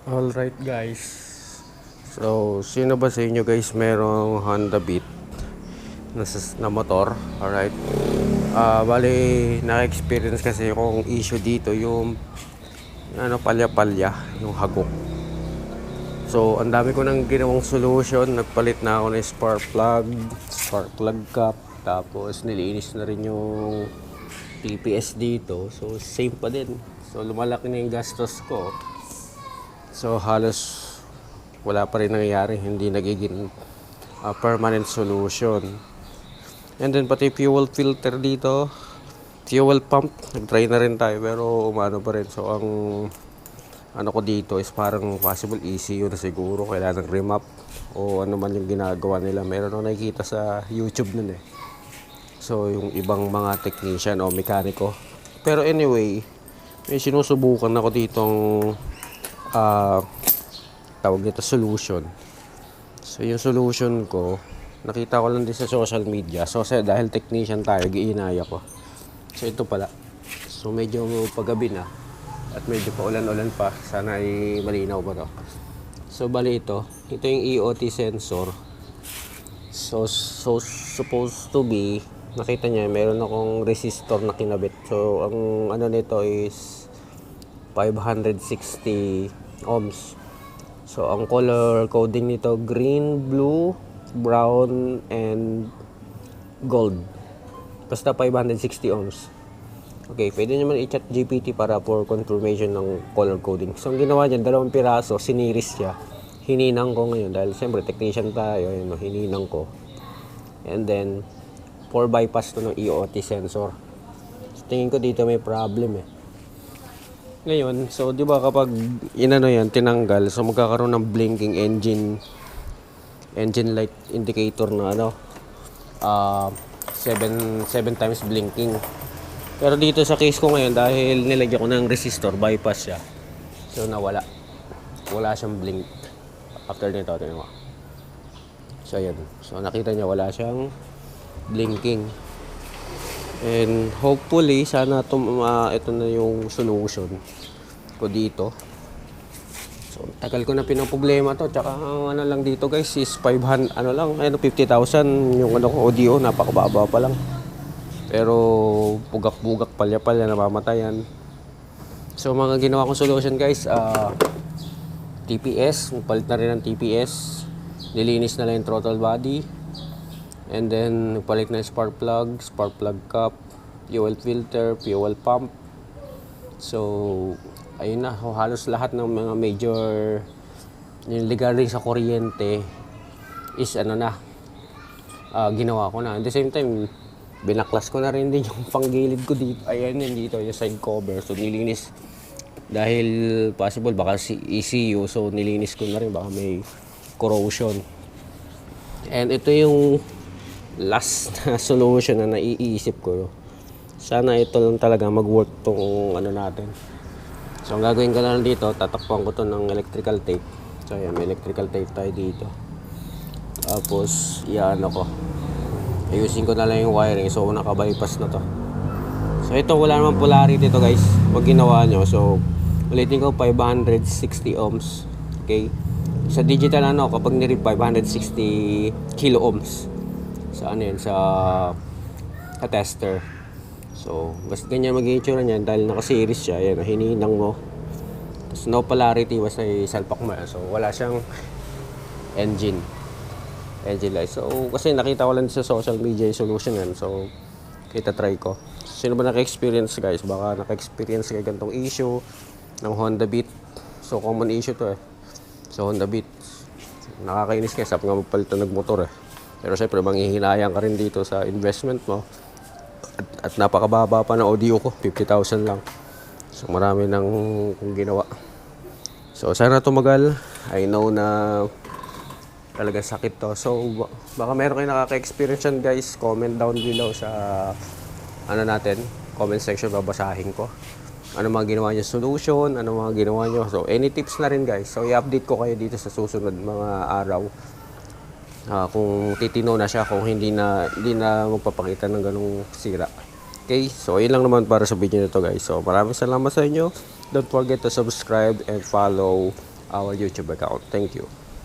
Alright guys, so sino ba sa inyo guys merong Honda Beat na motor? Alright, bali na-experience kasi yung issue dito, yung palya-palya, yung hagok. So ang dami ko nang ginawang solution, nagpalit na ako ng spark plug cap, tapos nilinis na rin yung TPS dito. So same pa din, so lumalaki na yung gastos ko. So halos wala pa rin nangyayari, hindi nagiging permanent solution. And then pati fuel filter dito, fuel pump, nag-try na rin tayo pero umano pa rin. So ang ano ko dito is parang possible ECU na siguro, kailangan ng remap o ano man yung ginagawa nila. Meron ako nakikita sa YouTube nun eh. So yung ibang mga technician o mekaniko. Pero anyway, may sinusubukan ako ditong tawag nito solution. So yung solution ko, nakita ko lang din sa social media. So dahil technician tayo, giinaya ko. So ito pala. So medyo paggabi na at medyo pa ulan-ulan pa. Sana ay malinaw ba to. So bali ito yung EOT sensor. So supposed to be, nakita niya meron akong resistor na kinabit. So ang ano nito is 560 ohms. So ang color coding nito green, blue, brown, and gold. Basta 560 ohms. Okay, pwede naman i-chat GPT para for confirmation ng color coding. So ang ginawa niya, 2 piraso, siniris siya. Hininang ko ngayon dahil siyempre technician tayo, yun, hininang ko. And then 4 bypass to ng EOT sensor. So tingin ko dito may problem eh. Ngayon, so 'di ba kapag inano yan, tinanggal, so magkakaroon ng blinking engine light indicator na 7 times blinking. Pero dito sa case ko ngayon, dahil nilagyan ko ng resistor, bypass siya. So nawala. Wala siyang blink. After nito, tingnan mo. So ayan. So nakita niya wala siyang blinking. And hopefully sana ito na yung solution ko dito. So tagal ko na pinoproblema to, tsaka ano lang dito guys is 500 50,000 yung audio, napakababa pa lang. Pero bugak-bugak, palya-palya, namamatayan. So mga ginawa kong solution guys, TPS, palit na rin ng TPS. Nilinis na lang yung throttle body. And then nagpalit na yung spark plug cap, fuel filter, fuel pump. So ayun na, halos lahat ng mga major regarding sa kuryente is ginawa ko na. At the same time, binaklas ko na rin din yung panggilid ko dito. Ayan yun dito, yung side cover. So nilinis dahil possible baka si ECU, so nilinis ko na rin, baka may corrosion. And ito yung last na solution na naiisip ko. Sana ito lang talaga mag-work tong natin. So ang gagawin ko na lang dito, tatakpan ko to ng electrical tape. So ayan, may electrical tape tayo dito. Tapos ayusin ko na lang yung wiring. So naka-bypass na to. So ito, wala naman polarity to guys, pag ginawa nyo. So ulitin ko, 560 ohms. Okay, sa digital kapag nirip 560 kilo ohms sa sa tester. So basta ganyan magiging itsura niyan dahil naka-series siya. Ayan, hininang mo. Tapos no polarity, basta isalpak mo. So wala siyang engine light. So kasi nakita ko lang sa social media yung solution yan. So kita try ko. Sino ba naka-experience guys? Baka naka-experience kayo ganitong issue ng Honda Beat. So common issue to eh. So Honda Beat, nakakainis kasi nga magpalitan ng motor eh. Pero syempre manghihinayang ka rin dito sa investment mo. At napakababa pa ng audio ko, 50,000 lang. So marami nang ginawa. So sana tumagal. I know na talaga sakit to. So baka meron kayo nakaka-experience yan guys. Comment down below sa comment section, babasahin ko. Ano mga ginawa nyo solution, ano mga ginawa nyo. So any tips na rin guys. So i-update ko kayo dito sa susunod mga araw. Kung titino na siya, kung hindi na magpapakita ng ganung sira. Okay, so yun lang naman para sa video nito guys. So maraming salamat sa inyo. Don't forget to subscribe and follow our YouTube account. Thank you.